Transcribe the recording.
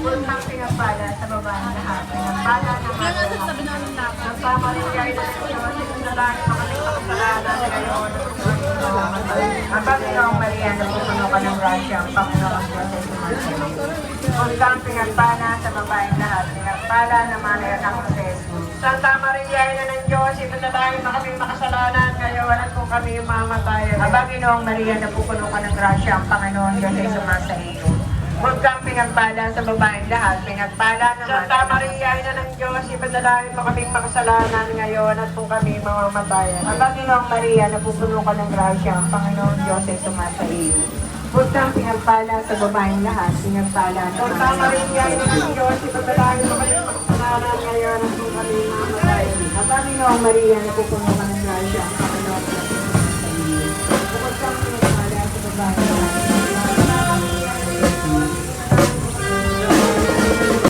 Bulkang pinagpala sa babae lahat. Pinagpala ng Santa Maria, ina ng Diyos, isinalangin mo kami makasalanan ngayon. Ang Panginoong Maria, napupuno ka ng grasya, ang Panginoong Diyos ay sumasayo. Bulkang pinagpala sa babae lahat. Pinagpala ng mga anak ng Jesus. Santa Maria, ina ng Diyos, isinalangin mo kami makasalanan ngayon at kung kami mamatay. Ang Panginoong Maria, napupuno ka ng grasya, ang Panginoong Diyos ay sumasayo. Huwag kang pinagpala sa babaeng lahat, pinagpala naman. Santa Maria, ina ng Diyos, ipadalangin mo kaming makasalanan ngayon at kung kami mamamatayan. Ang Panginoong Maria, napupuno ka ng grasya, ang Panginoong Diyos ay sumasa iyo. Huwag kang pinagpala sa babaeng lahat, pinagpala naman. Santa Maria, ina ng Diyos, ipadalangin mo kaming makasalanan ngayon at kung kami mamamatayan. Ang Panginoong Maria, napupuno ka ng grasya, ang Panginoong Diyos